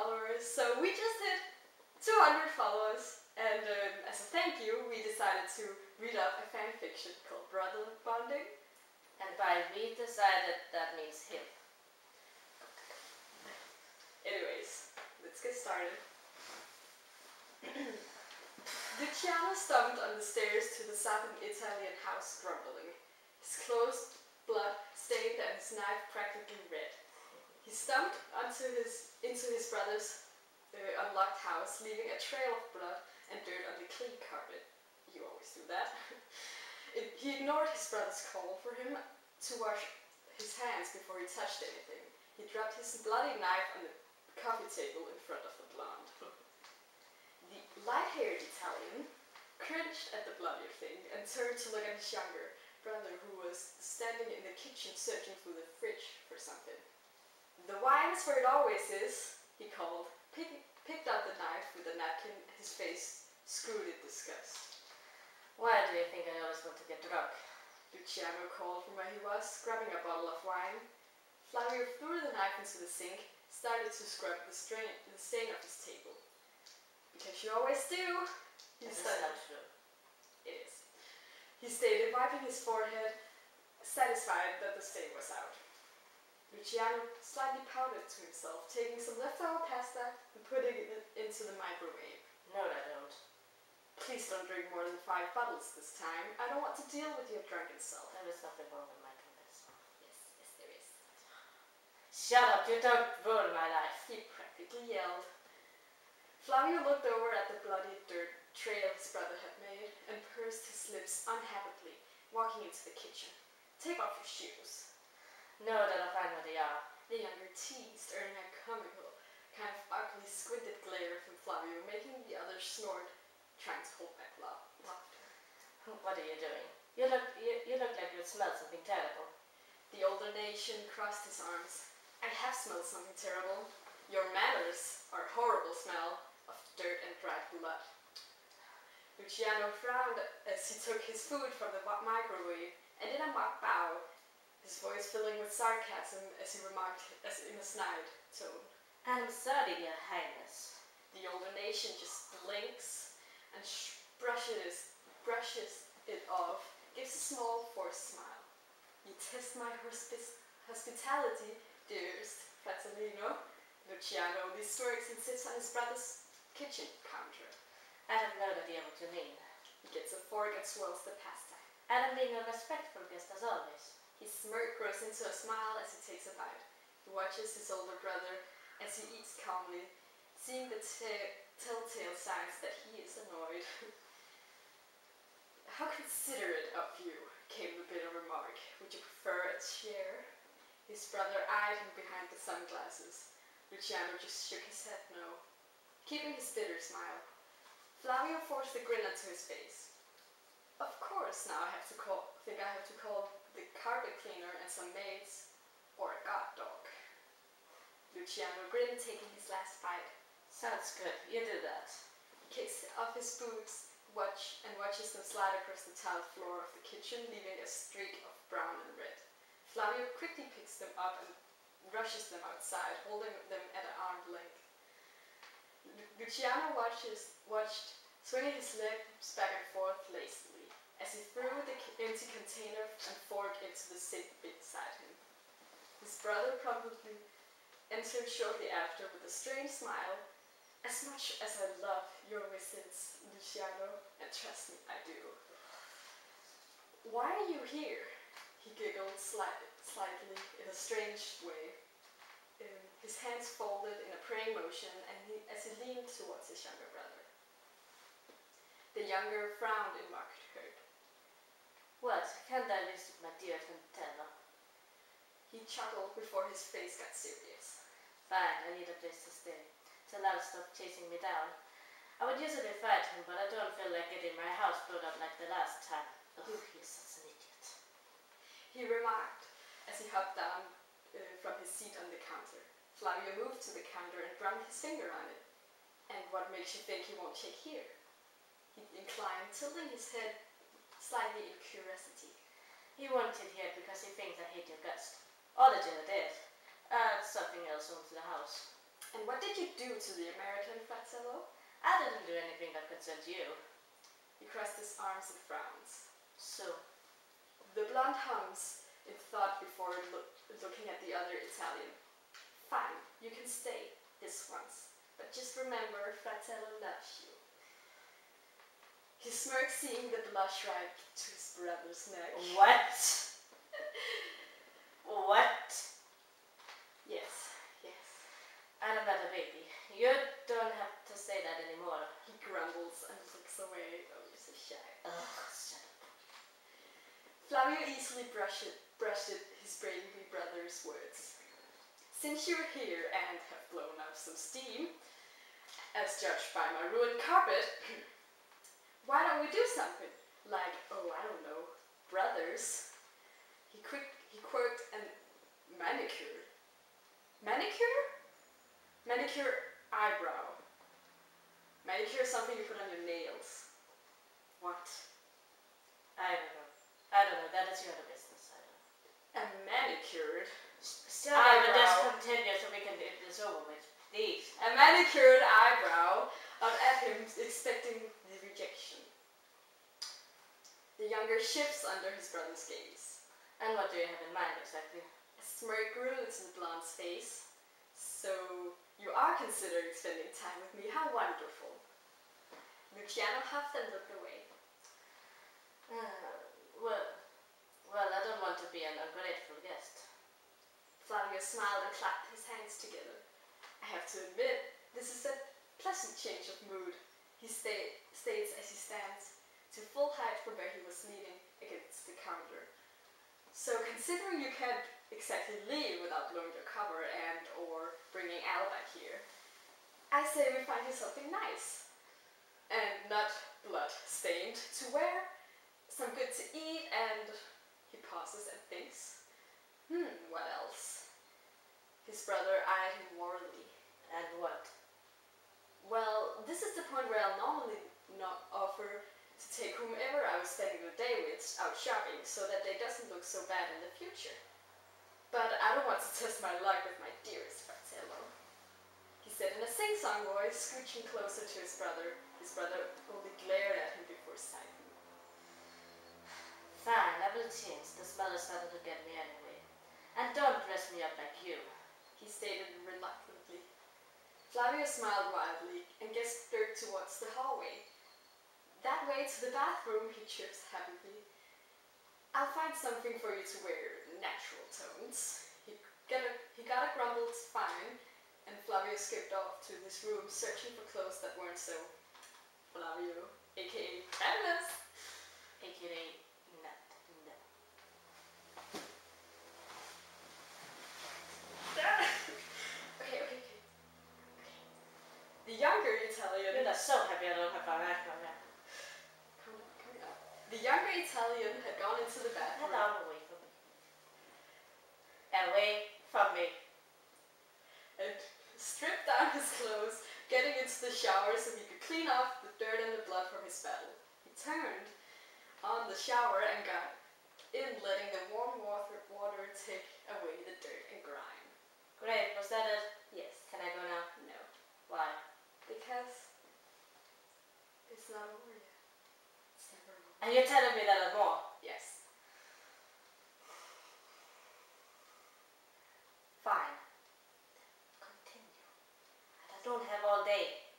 followers, so we just hit 200 followers, and as a thank you, we decided to read up a fanfiction called Brother Bonding. And by we decided, that means him. Anyways, let's get started. Luciano stomped on the stairs to the southern Italian house grumbling, his clothes blood-stained and his knife practically red. He stomped into his brother's unlocked house, leaving a trail of blood and dirt on the clean carpet. You always do that. He ignored his brother's call for him to wash his hands before he touched anything. He dropped his bloody knife on the coffee table in front of the blonde. The light-haired Italian cringed at the bloody thing and turned to look at his younger brother, who was standing in the kitchen searching through the fridge for something. "The wine's where it always is," he called, picked up the knife with a napkin, his face screwed in disgust. "Why do you think I always want to get drunk?" Luciano called from where he was, grabbing a bottle of wine. Flavio threw the knife into the sink, started to scrub the stain of his table. "Because you always do," he That's said. not true. It is. He stated, wiping his forehead, satisfied that the stain was out. Luciano slightly pouted to himself, taking some leftover pasta and putting it into the microwave. No, I don't. "Please don't drink more than 5 bottles this time. I don't want to deal with your drunken self." There is nothing wrong with my confess. Yes, there is. Shut up, you don't ruin my life. He practically yelled. Flavio looked over at the bloody dirt trail his brother had made and pursed his lips unhappily, walking into the kitchen. "Take off your shoes." No, that I find where they are. The younger teased, earning a comical, kind of ugly squinted glare from Flavio, making the other snort, trying to hold back laughter. What are you doing? You look like you smell something terrible. The older nation crossed his arms. "I have smelled something terrible. Your manners are a horrible smell of dirt and dried blood." Luciano frowned as he took his food from the microwave and did a mock bow, his voice filling with sarcasm as he remarked in a snide tone. "I'm sorry, Your Highness." The older nation just blinks and brushes it off, gives a small forced smile. "You test my hospitality, dearest Fratellino." Luciano only smirks and sits on his brother's kitchen counter. I have no idea what you mean. He gets a fork and swirls the pasta. I'm being a respectful guest as always. His smirk grows into a smile as he takes a bite. He watches his older brother as he eats calmly, seeing the telltale signs that he is annoyed. "How considerate of you," came the bitter remark. "Would you prefer a chair?" His brother eyed him behind the sunglasses. Luciano just shook his head no, keeping his bitter smile. Flavio forced a grin onto his face. "Of course, now I have to call the carpet cleaner and some maids, or a guard dog." Luciano grinned, taking his last bite. Sounds good, you do that. He kicks off his boots and watches them slide across the tiled floor of the kitchen, leaving a streak of brown and red. Flavio quickly picks them up and rushes them outside, holding them at an arm's length. Luciano watched, swinging his legs back and forth lazily, as he threw the empty container and fork into the sink beside him. His brother promptly entered shortly after with a strange smile. "As much as I love your visits, Luciano, and trust me, I do." "Why are you here?" He giggled slightly in a strange way. His hands folded in a praying motion as he leaned towards his younger brother. The younger frowned in mock hurt. "What, can't I visit my dear Tantella?" He chuckled before his face got serious. "Fine, I need a place to stay, till I'll stop chasing me down. I would usually fight him, but I don't feel like getting my house blown up like the last time. Oh, he's such an idiot," he remarked as he hopped down from his seat on the counter. Flavio moved to the counter and drummed his finger on it. "And what makes you think he won't shake here?" He inclined, tilting his head slightly in curiosity. "He wanted here because he thinks I hate your guts. All that you did. Add something else onto the house." And what did you do to the American, Fratello? I didn't do anything that concerned you. He crossed his arms and frowns. So, The blonde hums in thought before looking at the other Italian. Fine, you can stay this once, but just remember Fratello loves you. He smirked, seeing the blush right to his brother's neck. what? What? Yes, yes. I'm not a baby. You don't have to say that anymore. He grumbles and looks away. Oh, you're so shy. Ugh, shut up. Flavio easily brushed his baby brother's words. Since you're here and have blown up some steam, as judged by my ruined carpet, why don't we do something? Like, oh, I don't know, brothers. He quirked and manicured. Manicure? Manicure eyebrow. Manicure is something you put on your nails. What? I don't know. That is your business. I don't know. A manicured? Still, I will just continue so we can get this over with. Please. A manicured eyebrow up at him, expecting the rejection. The younger shifts under his brother's gaze. And what do you have in mind exactly? A smirk grew into the blonde's face. So, you are considering spending time with me? How wonderful. Luciano huffed and looked away. Well, I don't want to be an ungrateful guest. Flavio smiled and clapped his hands together. I have to admit, this is a pleasant change of mood, he states as he stands to full height from where he was leaning against the counter. So considering you can't exactly leave without blowing your cover and or bringing Al back here, I say we find you something nice and not blood-stained to wear, some good to eat, and he pauses and thinks, what else? His brother eyed him warily. And what? Well, this is the point where I'll normally not offer to take whomever I was spending the day with out shopping so that they doesn't look so bad in the future. But I don't want to test my luck with my dearest Fratello, he said in a sing-song voice, scooching closer to his brother. His brother only glared at him before sighing. Fine, I will change. The smell is starting to get me anyway. And don't dress me up like you, he stated reluctantly. Flavio smiled wildly and gestured towards the hallway. That way to the bathroom, he chirped happily. I'll find something for you to wear, natural tones. He got a grumbled fine, and Flavio skipped off to his room, searching for clothes that weren't so Flavio, aka fabulous, aka not. Okay. The younger Italian. You're not so happy I don't have a knife on that. Calm down. The younger Italian had gone into the bathroom. Get out away from me. Away from me. And stripped down his clothes, getting into the shower so he could clean off the dirt and the blood from his battle. He turned on the shower and got in, letting the warm water take away the dirt and grime. Great, was that it? Yes. Can I go now? No. Why? Because it's not over yet. It's never over. And you're telling me that there's more? Yes. Fine. Continue. I don't have all day.